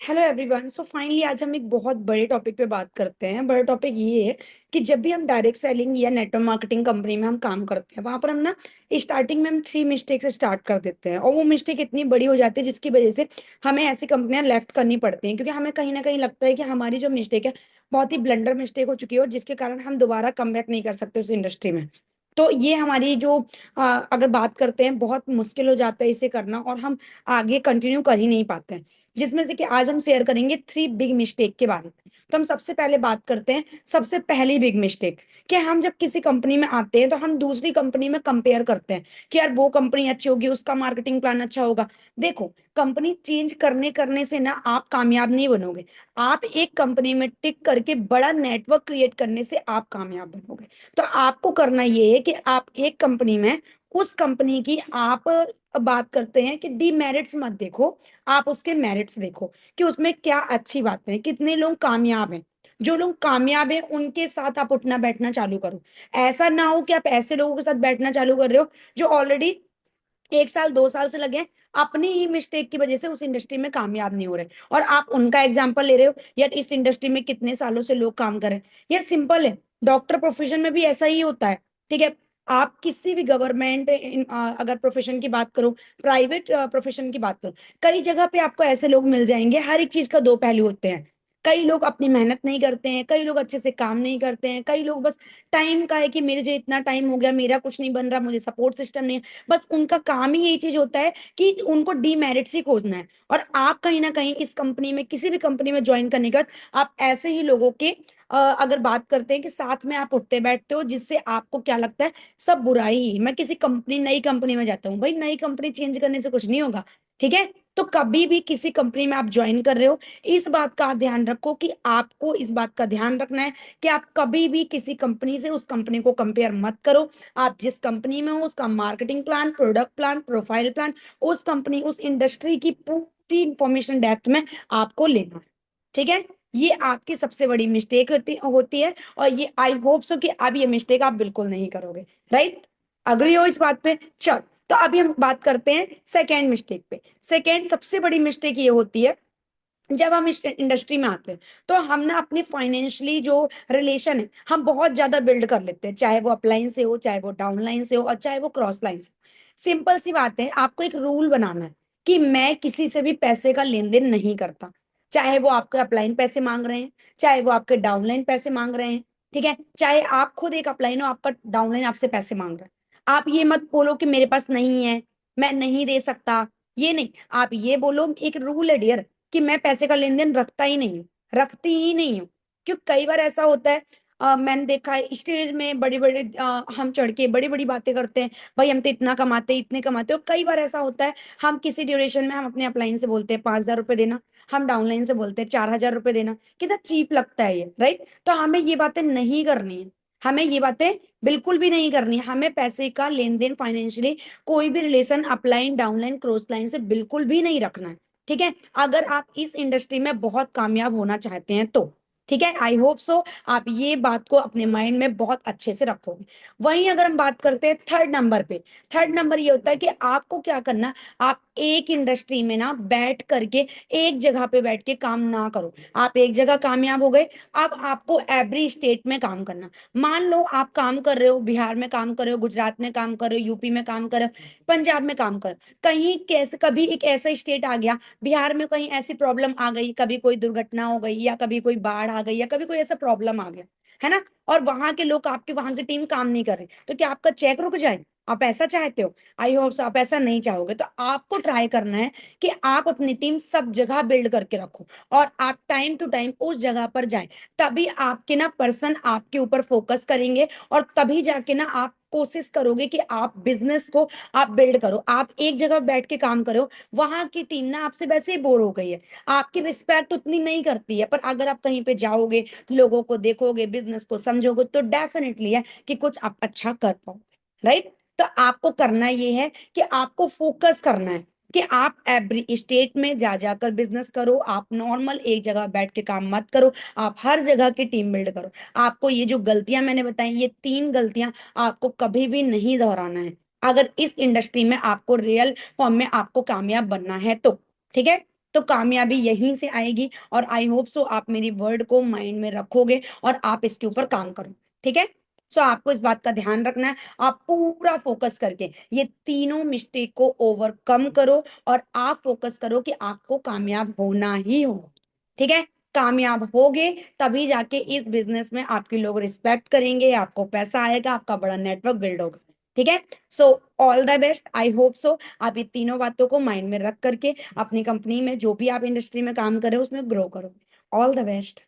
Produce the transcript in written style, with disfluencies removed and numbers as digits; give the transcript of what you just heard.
Hello everyone. So finally आज हम एक बहुत बड़े टॉपिक पे बात करते हैं। बड़ा टॉपिक ये है कि जब भी हम डायरेक्ट सेलिंग या नेटवर्क मार्केटिंग कंपनी में हम काम करते हैं, वहां पर हम ना स्टार्टिंग में हम 3 मिस्टेक से स्टार्ट कर देते हैं और वो मिस्टेक इतनी बड़ी हो जाती है जिसकी वजह से हमें ऐसी कंपनियां लेफ्ट करनी पड़ती हैं, क्योंकि हमें कहीं ना कहीं लगता है कि हमारी जो मिस्टेक है बहुत ही ब्लंडर मिस्टेक हो चुकी है और जिसके कारण हम दोबारा कम बैक नहीं कर सकते उस इंडस्ट्री में। तो ये हमारी जो अगर बात करते हैं, बहुत मुश्किल हो जाता है इसे करना और हम आगे कंटिन्यू कर ही नहीं पाते हैं। जिसमें से कि आज हम शेयर करेंगे 3 बिग मिस्टेक के बारे में। तो हम सबसे पहले बात करते हैं सबसे पहली बिग मिस्टेक, कि हम जब किसी कंपनी में आते हैं तो हम दूसरी कंपनी में कंपेयर करते हैं कि यार वो कंपनी अच्छी होगी, उसका मार्केटिंग प्लान अच्छा होगा। देखो, कंपनी चेंज करने करने से ना आप कामयाब नहीं बनोगे। आप एक कंपनी में टिक करके बड़ा नेटवर्क क्रिएट करने से आप कामयाब बनोगे। तो आपको करना ये है कि आप एक कंपनी में उस कंपनी की आप बात करते हैं कि डीमेरिट्स मत देखो, आप उसके मेरिट्स देखो कि उसमें क्या अच्छी बातें हैं, कितने लोग कामयाब हैं। जो लोग कामयाब हैं उनके साथ आप उठना बैठना चालू करो। ऐसा ना हो कि आप ऐसे लोगों के साथ बैठना चालू कर रहे हो जो ऑलरेडी 1 साल 2 साल से लगे हैं, अपनी ही मिस्टेक की वजह से उस इंडस्ट्री में कामयाब नहीं हो रहे और आप उनका एग्जाम्पल ले रहे हो। यार इस इंडस्ट्री में कितने सालों से लोग काम कर रहे हैं। यार सिंपल है, डॉक्टर प्रोफेशन में भी ऐसा ही होता है। ठीक है, आप किसी भी गवर्नमेंट अगर प्रोफेशन की बात करो, प्राइवेट प्रोफेशन की बात करो, कई जगह पे आपको ऐसे लोग मिल जाएंगे। हर एक चीज का दो पहलू होते हैं। कई लोग अपनी मेहनत नहीं करते हैं, कई लोग अच्छे से काम नहीं करते हैं, कई लोग बस टाइम का है कि मेरे जो इतना टाइम हो गया, मेरा कुछ नहीं बन रहा, मुझे सपोर्ट सिस्टम नहीं है। बस उनका काम ही यही चीज होता है कि उनको डीमेरिट्स ही खोजना है। और आप कहीं ना कहीं इस कंपनी में, किसी भी कंपनी में ज्वाइन करने के बाद आप ऐसे ही लोगों के अगर बात करते हैं कि साथ में आप उठते बैठते हो, जिससे आपको क्या लगता है सब बुराई ही। मैं किसी कंपनी, नई कंपनी में जाता हूँ, भाई नई कंपनी चेंज करने से कुछ नहीं होगा। ठीक है, तो कभी भी किसी कंपनी में आप ज्वाइन कर रहे हो, इस बात का ध्यान रखो कि आपको इस बात का ध्यान रखना है कि आप कभी भी किसी कंपनी से उस कंपनी को कंपेयर मत करो। आप जिस कंपनी में हो उसका marketing plan, product plan, profile plan, उस कंपनी, उस इंडस्ट्री की पूरी इंफॉर्मेशन डेप्थ में आपको लेना है। ठीक है, ये आपकी सबसे बड़ी मिस्टेक होती होती है और ये आई होप सो कि अब ये मिस्टेक आप बिल्कुल नहीं करोगे। राइट, अग्री हो इस बात पे? चल, तो अभी हम बात करते हैं सेकेंड मिस्टेक पे। सेकेंड सबसे बड़ी मिस्टेक ये होती है, जब हम इस इंडस्ट्री में आते हैं तो हम ना अपने फाइनेंशियली जो रिलेशन है हम बहुत ज्यादा बिल्ड कर लेते हैं, चाहे वो अपलाइन से हो, चाहे वो डाउनलाइन से हो और चाहे वो क्रॉस लाइन से। सिंपल सी बात है, आपको एक रूल बनाना है कि मैं किसी से भी पैसे का लेन देन नहीं करता, चाहे वो आपके अपलाइन पैसे मांग रहे हैं, चाहे वो आपके डाउनलाइन पैसे मांग रहे हैं। ठीक है, चाहे आप खुद एक अपलाइन हो, आपका डाउनलाइन आपसे पैसे मांग रहा है, आप ये मत बोलो कि मेरे पास नहीं है, मैं नहीं दे सकता। ये नहीं, आप ये बोलो, एक रूल है डियर, कि मैं पैसे का लेन देन रखता ही नहीं हूँ, रखती ही नहीं हूँ। क्योंकि कई बार ऐसा होता है, मैंने देखा है स्टेज में बड़ी बड़ी हम चढ़ के बड़ी बड़ी बातें करते हैं, भाई हम तो इतना कमाते हैं, इतने कमाते हैं। और कई बार ऐसा होता है, हम किसी ड्यूरेशन में हम अपने अपलाइन से बोलते हैं 5,000 रुपए देना, हम डाउनलाइन से बोलते हैं 4,000 रुपए देना। कितना चीप लगता है ये, राइट? तो हमें ये बातें नहीं करनी है, हमें ये बातें बिल्कुल भी नहीं करनी है। हमें पैसे का लेन देन, फाइनेंशियली कोई भी relation upline, downline, cross line से बिल्कुल भी नहीं रखना है। ठीक है, अगर आप इस इंडस्ट्री में बहुत कामयाब होना चाहते हैं तो। ठीक है, आई होप सो आप ये बात को अपने माइंड में बहुत अच्छे से रखोगे। वहीं अगर हम बात करते हैं थर्ड नंबर पे, थर्ड नंबर ये होता है कि आपको क्या करना, आप एक इंडस्ट्री में ना बैठ करके, एक जगह पे बैठ के काम ना करो। आप एक जगह कामयाब हो गए, अब आपको एवरी स्टेट में काम करना। मान लो आप काम कर रहे हो, बिहार में काम कर रहे हो, गुजरात में काम कर रहे हो, यूपी में काम कर रहे हो, पंजाब में काम कर रहे हो। कहीं कैसे कभी एक ऐसा स्टेट आ गया, बिहार में कहीं ऐसी प्रॉब्लम आ गई, कभी कोई दुर्घटना हो गई या कभी कोई बाढ़ आ गई या कभी कोई ऐसा प्रॉब्लम आ गया, है ना, और वहां के लोग, आपके वहां की टीम काम नहीं कर रही, तो क्या आपका चेक रुक जाए? आप ऐसा चाहते हो? आई होप आप ऐसा नहीं चाहोगे। तो आपको ट्राई करना है कि आप अपनी टीम सब जगह बिल्ड करके रखो और आप टाइम टू टाइम उस जगह पर जाएं। तभी आपके ना पर्सन आपके ऊपर फोकस करेंगे और तभी जाके ना आप कोशिश करोगे कि आप बिजनेस को आप बिल्ड करो। आप एक जगह बैठ के काम करो, वहां की टीम ना आपसे वैसे ही बोर हो गई है, आपकी रिस्पेक्ट उतनी नहीं करती है। पर अगर आप कहीं पे जाओगे, लोगों को देखोगे, बिजनेस को समझोगे, तो डेफिनेटली है कि कुछ आप अच्छा कर पाओगे। राइट, तो आपको करना ये है कि आपको फोकस करना है कि आप एवरी स्टेट में जा जाकर बिजनेस करो। आप नॉर्मल एक जगह बैठ के काम मत करो, आप हर जगह की टीम बिल्ड करो। आपको ये जो गलतियां मैंने बताई, ये 3 गलतियां आपको कभी भी नहीं दोहराना है, अगर इस इंडस्ट्री में आपको रियल फॉर्म में आपको कामयाब बनना है तो। ठीक है, तो कामयाबी यहीं से आएगी। और आई होप सो आप मेरी वर्ड को माइंड में रखोगे और आप इसके ऊपर काम करो, ठीक है। सो आपको इस बात का ध्यान रखना है, आप पूरा फोकस करके ये तीनों मिस्टेक को ओवरकम करो और आप फोकस करो कि आपको कामयाब होना ही होगा, ठीक है। कामयाब होगे तभी जाके इस बिजनेस में आपके लोग रिस्पेक्ट करेंगे, आपको पैसा आएगा, आपका बड़ा नेटवर्क बिल्ड होगा, ठीक है। So all the best, I hope so आप ये तीनों बातों को माइंड में रख करके अपनी कंपनी में जो भी आप इंडस्ट्री में काम कर रहे हो उसमें ग्रो करो। All the best.